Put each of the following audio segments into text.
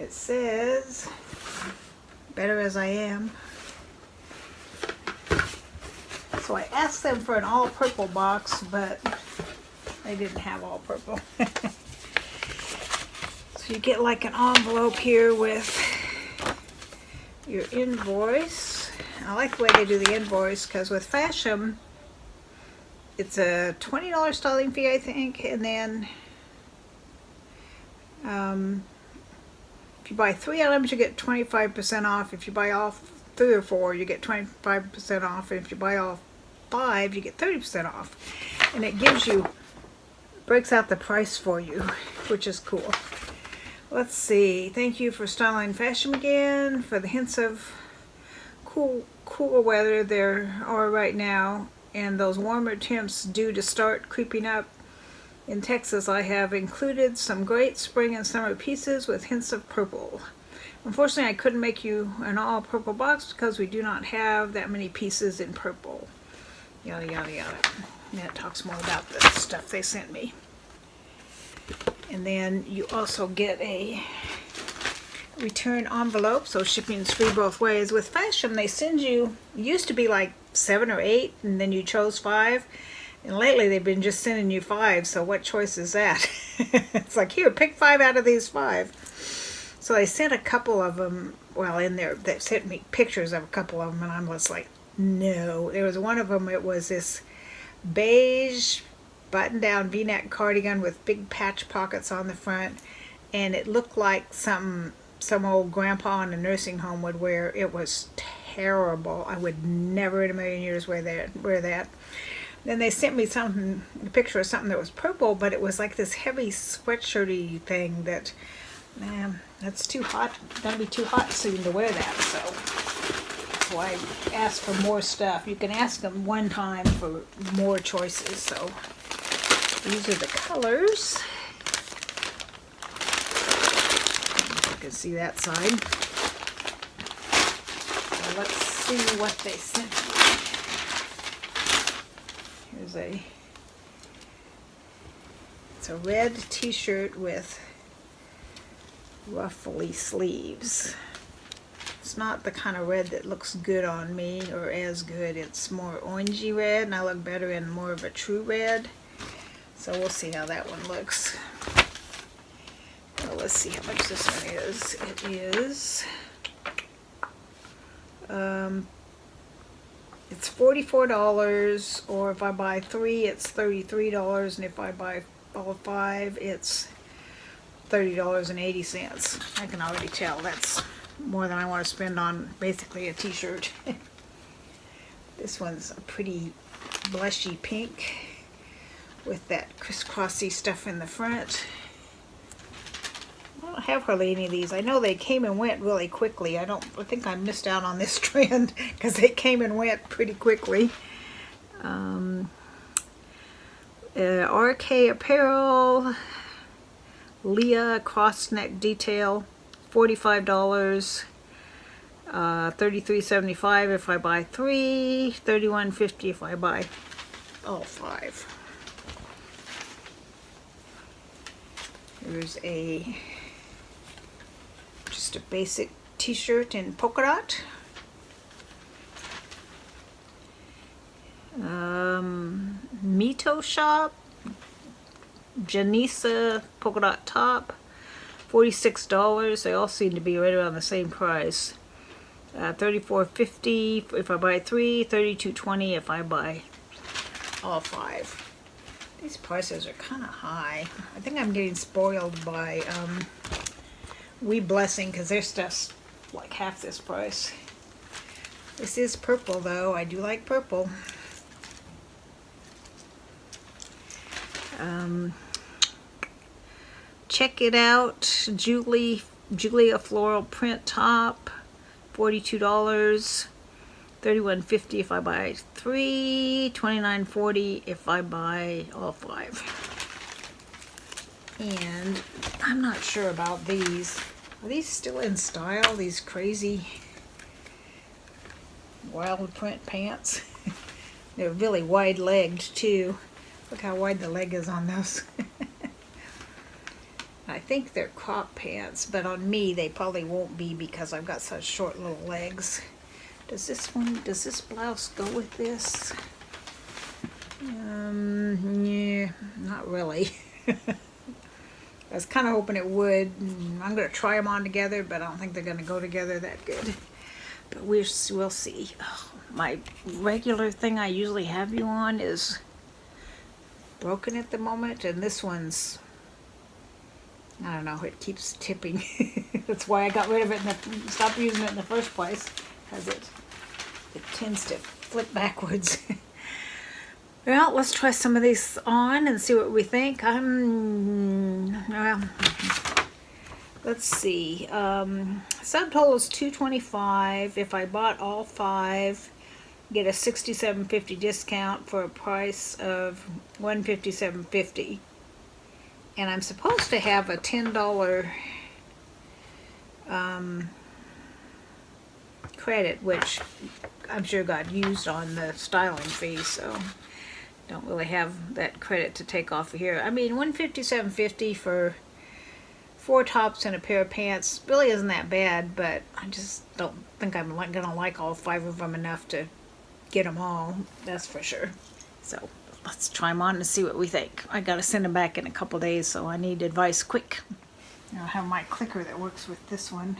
It says, better as I am. So I asked them for an all purple box, but they didn't have all purple. So you get like an envelope here with your invoice. I like the way they do the invoice because with Fashom, it's a $20 styling fee, I think, and then if you buy 3 items, you get 25% off. If you buy all 3 or 4, you get 25% off, and if you buy all 5, you get 30% off. And it gives you, breaks out the price for you, which is cool. Let's see. Thank you for styling Fashom again. For the hints of cooler weather there are right now, and those warmer temps due to start creeping up in Texas, I have included some great spring and summer pieces with hints of purple. Unfortunately, I couldn't make you an all purple box because we do not have that many pieces in purple. Yada yada yada. And that talks more about the stuff they sent me. And then you also get a return envelope, so shipping is free both ways. With Fashom, they send you, it used to be like 7 or 8, and then you chose 5. And lately they've been just sending you 5, so what choice is that? It's like, here, pick 5 out of these 5. So they sent a couple of them, well, in there, they sent me pictures of a couple of them, and I'm just like, no. There was one of them, it was this beige button-down v-neck cardigan with big patch pockets on the front, and it looked like some old grandpa in a nursing home would wear. It was terrible. I would never in a million years wear that. Then they sent me a picture of something that was purple, but it was like this heavy sweatshirty thing that, man, that's too hot. It's gonna be too hot soon to wear that. So I asked for more stuff. You can ask them one time for more choices. So these are the colors. You can see that side. So let's see what they sent me. Here's it's a red t-shirt with ruffly sleeves. It's not the kind of red that looks good on me, or as good. It's more orangey red, and I look better in more of a true red. So we'll see how that one looks. Well, let's see how much this one is. It is it's $44, or if I buy 3, it's $33, and if I buy all 5, it's $30.80. I can already tell that's more than I want to spend on basically a t-shirt. This one's a pretty blushy pink with that crisscrossy stuff in the front. I don't have hardly any of these. I know they came and went really quickly. I think I missed out on this trend because they came and went pretty quickly. RK Apparel, Leah cross neck detail, $45, $33.75 if I buy 3, $31.50 if I buy all 5. There's just a basic t-shirt in polka dot. Mito Shop, Janisa polka dot top, $46. They all seem to be right around the same price. $34.50 if I buy 3, $32.20 if I buy all 5. These prices are kind of high. I think I'm getting spoiled by We Blessing because their stuff's like half this price. This is purple though. I do like purple. Check it out. Julia Floral print top, $42. $31.50 if I buy 3, $29.40 if I buy all 5. And I'm not sure about these. Are these still in style? These crazy wild print pants? They're really wide-legged too. Look how wide the leg is on those. I think they're crop pants, but on me they probably won't be because I've got such short little legs. Does this blouse go with this? Yeah, not really. I was kind of hoping it would. I'm going to try them on together, but I don't think they're going to go together that good. But we'll see. Oh, my regular thing I usually have you on is broken at the moment, and this one's, I don't know, it keeps tipping. That's why I got rid of it and stopped using it in the first place, because it tends to flip backwards. Well, let's try some of these on and see what we think. Well, let's see. Subtotal is $225. If I bought all 5, get a $67.50 discount for a price of $157.50. And I'm supposed to have a $10 credit, which I'm sure got used on the styling fee, so don't really have that credit to take off of here. I mean, $157.50 for 4 tops and a pair of pants really isn't that bad, but I just don't think I'm gonna like all 5 of them enough to get them all, that's for sure. So let's try them on and see what we think. I gotta send them back in a couple days, so I need advice quick. I'll have my clicker that works with this one.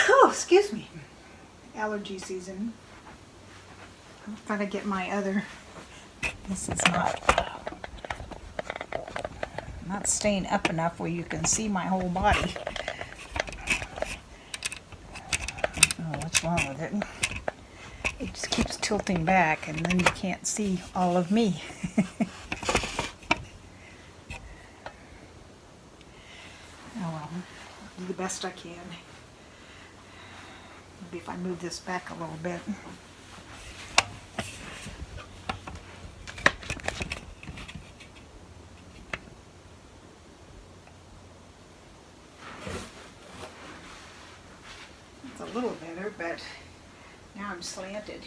Oh, excuse me. Allergy season. I'm trying to get my other. This is not staying up enough where you can see my whole body. Oh, what's wrong with it? It just keeps tilting back, and then you can't see all of me. Oh well, I'll do the best I can. Maybe if I move this back a little bit. It's a little better, but now I'm slanted.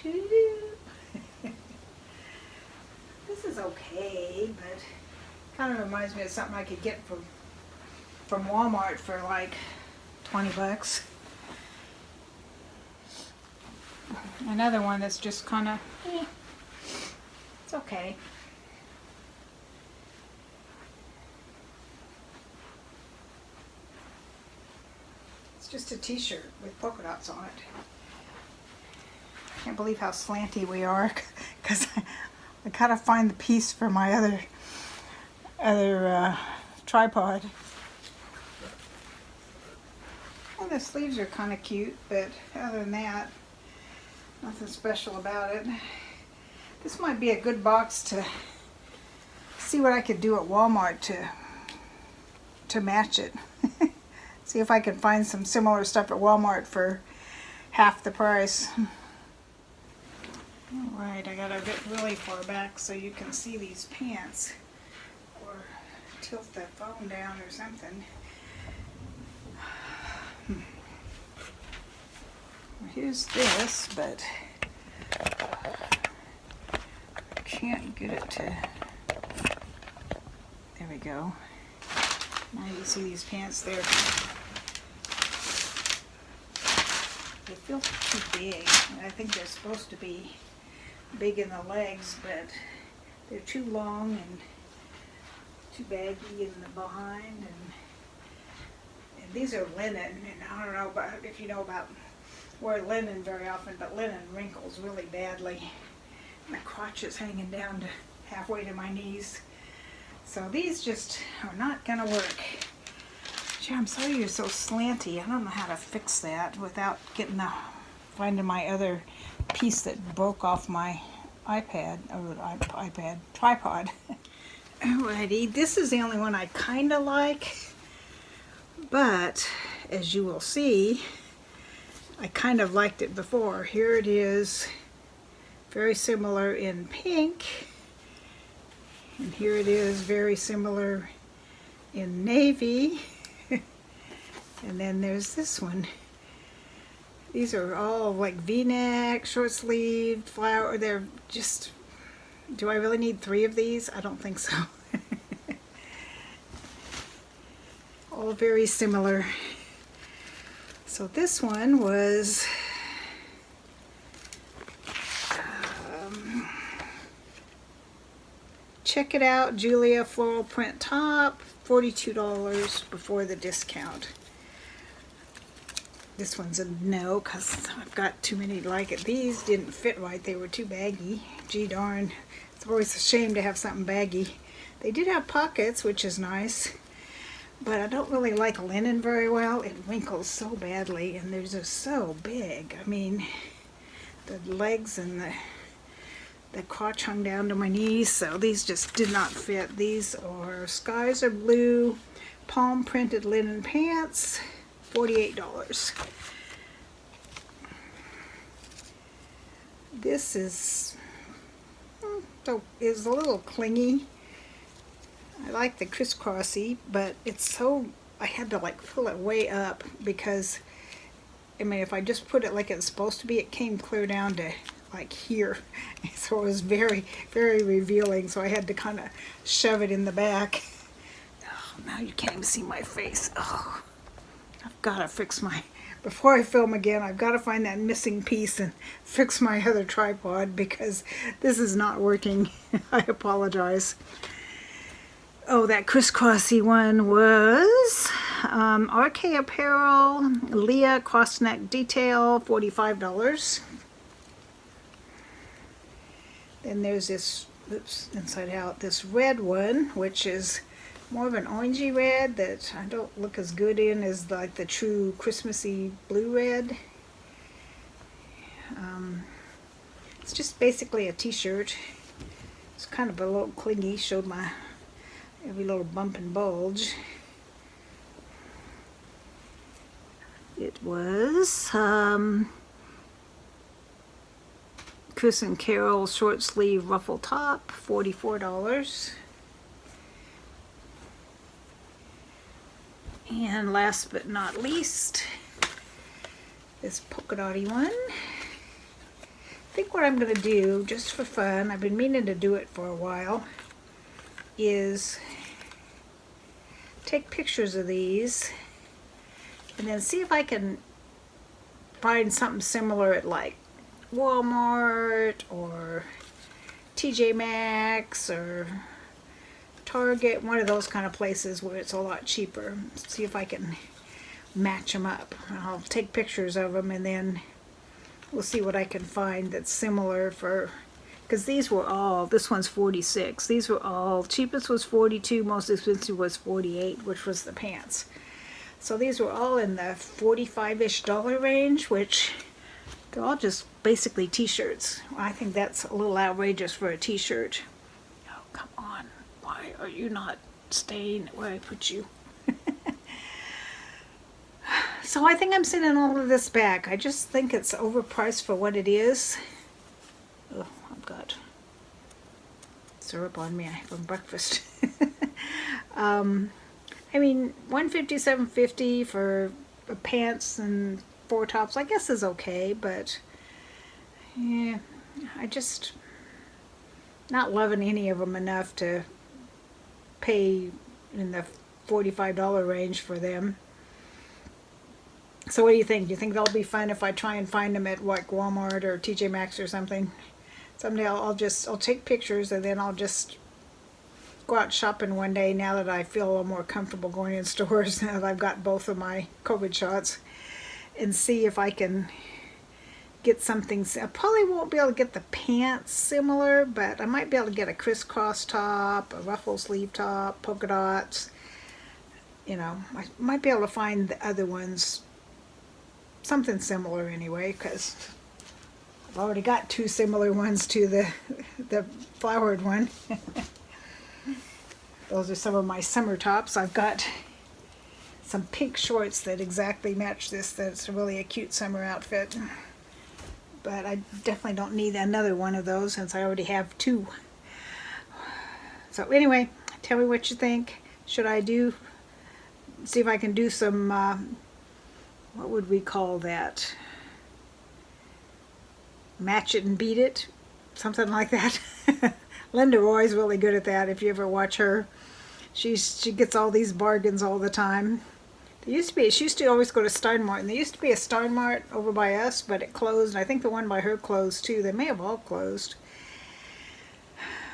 This is okay, but kind of reminds me of something I could get from Walmart for like 20 bucks. Another one that's just kind of, it's okay. It's just a t-shirt with polka dots on it. I can't believe how slanty we are, because I gotta find the piece for my other tripod. Well, the sleeves are kind of cute, but other than that, nothing special about it. This might be a good box to see what I could do at Walmart to match it. See if I can find some similar stuff at Walmart for half the price. Alright, I gotta get really far back so you can see these pants. Or tilt the phone down or something. Here's this, but I can't get it to, there we go. Now you see these pants there. They feel too big. I think they're supposed to be big in the legs, but they're too long and too baggy in the behind. And these are linen, and I don't know about if you know about wear linen very often, but linen wrinkles really badly. My crotch is hanging down to halfway to my knees. So these just are not gonna work. Gee, I'm sorry you're so slanty. I don't know how to fix that without finding my other piece that broke off my tripod. Alrighty, this is the only one I kinda like, but as you will see, I kind of liked it before. Here it is, very similar in pink, and here it is very similar in navy, and then there's this one. These are all like V-neck, short-sleeved, flower. They're just, do I really need 3 of these? I don't think so. All very similar. So this one was check it out, Julia floral print top, $42 before the discount. This one's a no because I've got too many like it. These didn't fit right. They were too baggy. Gee darn. It's always a shame to have something baggy. They did have pockets, which is nice. But I don't really like linen very well. It wrinkles so badly and they're just so big. I mean, the legs and the crotch hung down to my knees, so these just did not fit. These are skies are blue, palm printed linen pants, $48. This is a little clingy. I like the crisscrossy, but it's so, I had to like pull it way up because, I mean, if I just put it like it's supposed to be, it came clear down to like here. So it was very, very revealing. So I had to kind of shove it in the back. Oh, now you can't even see my face. Oh, I've got to fix my, before I film again, I've got to find that missing piece and fix my other tripod because this is not working. I apologize. Oh, that crisscrossy one was RK Apparel, Leah cross neck detail, $45. Then there's this, oops, inside out, this red one, which is more of an orangey red that I don't look as good in as like the true Christmassy blue red. It's just basically a t-shirt. It's kind of a little clingy, showed my every little bump and bulge. It was Chris and Carol short sleeve ruffle top, $44. And last but not least, this polka dotty one. I think what I'm going to do, just for fun, I've been meaning to do it for a while, is take pictures of these and then see if I can find something similar at like Walmart or TJ Maxx or Target, one of those kind of places where it's a lot cheaper. See if I can match them up. I'll take pictures of them and then we'll see what I can find that's similar for, because these were all, this one's 46. These were all, cheapest was 42, most expensive was 48, which was the pants. So these were all in the 45-ish dollar range, which they're all just basically t-shirts. I think that's a little outrageous for a t-shirt. Oh, come on. Why are you not staying where I put you? So I think I'm sending all of this back. I just think it's overpriced for what it is. Oh, I've got syrup on me from breakfast. I mean, $157.50 for pants and 4 tops, I guess is okay, but yeah, I just not loving any of them enough to pay in the $45 range for them. So what do you think? Do you think they'll be fun if I try and find them at like Walmart or TJ Maxx or something? Someday I'll take pictures and then I'll just go out shopping one day now that I feel a little more comfortable going in stores now that I've got both of my COVID shots, and see if I can get something. I probably won't be able to get the pants similar, but I might be able to get a crisscross top, a ruffle sleeve top, polka dots. You know, I might be able to find the other ones something similar anyway, because I've already got 2 similar ones to the flowered one. Those are some of my summer tops. I've got some pink shorts that exactly match this. That's really a cute summer outfit. But I definitely don't need another one of those since I already have 2. So anyway, tell me what you think. Should I see if I can do some, what would we call that? match it and beat it, something like that. Linda Roy's really good at that. If you ever watch her, she gets all these bargains all the time. She used to always go to Steinmart, and there used to be a Steinmart over by us, but it closed. And I think the one by her closed too. They may have all closed.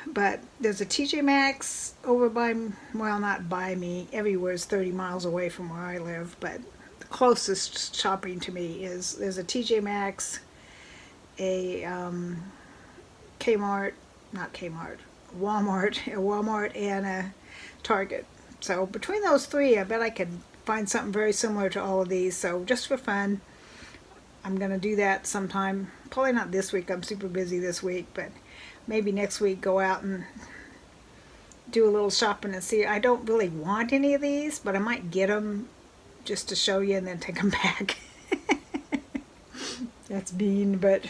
But there's a TJ Maxx over by, well, not by me. Everywhere is 30 miles away from where I live, but the closest shopping to me is, there's a TJ Maxx, a Kmart, not Kmart, Walmart, and a Target. So between those three, I bet I could find something very similar to all of these. So just for fun, I'm going to do that sometime. Probably not this week. I'm super busy this week, but maybe next week go out and do a little shopping and see. I don't really want any of these, but I might get them just to show you and then take them back. That's mean, but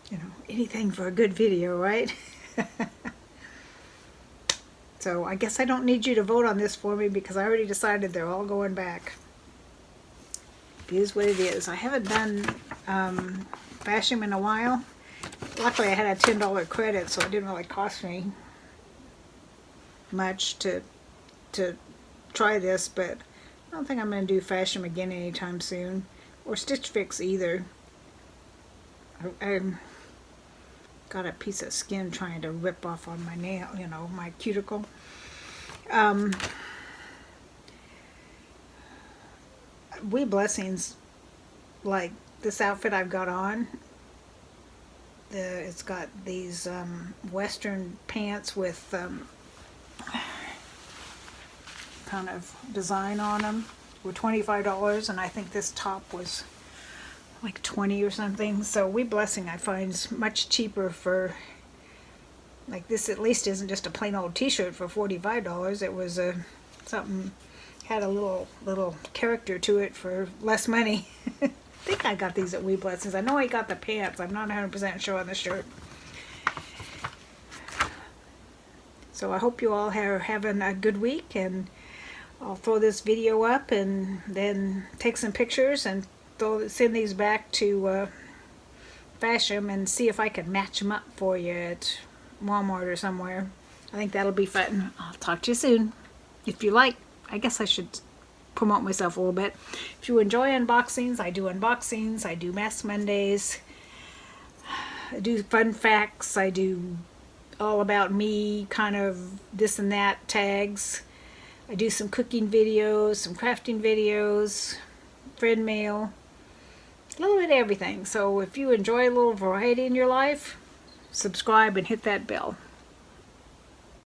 you know, anything for a good video, right? So I guess I don't need you to vote on this for me because I already decided they're all going back. It is what it is. I haven't done Fashom in a while. Luckily I had a $10 credit, so it didn't really cost me much to try this, but I don't think I'm going to do Fashom again anytime soon, or Stitch Fix either. I got a piece of skin trying to rip off on my nail, you know, my cuticle. We Blessings, like this outfit I've got on, it's got these western pants with kind of design on them. Were $25, and I think this top was like 20 or something. So We Blessing I find is much cheaper for, like this at least isn't just a plain old t-shirt for $45. It was something, had a little character to it for less money. I think I got these at We Blessings. I know I got the pants. I'm not 100% sure on the shirt. So I hope you all are having a good week, and I'll throw this video up and then take some pictures and send these back to Fashom and see if I can match them up for you at Walmart or somewhere. I think that'll be fun. I'll talk to you soon. If you like, I guess I should promote myself a little bit. If you enjoy unboxings, I do unboxings, I do Mask Mondays, I do fun facts, I do all about me, kind of this and that tags. I do some cooking videos, some crafting videos, friend mail, a little bit of everything. So if you enjoy a little variety in your life, subscribe and hit that bell.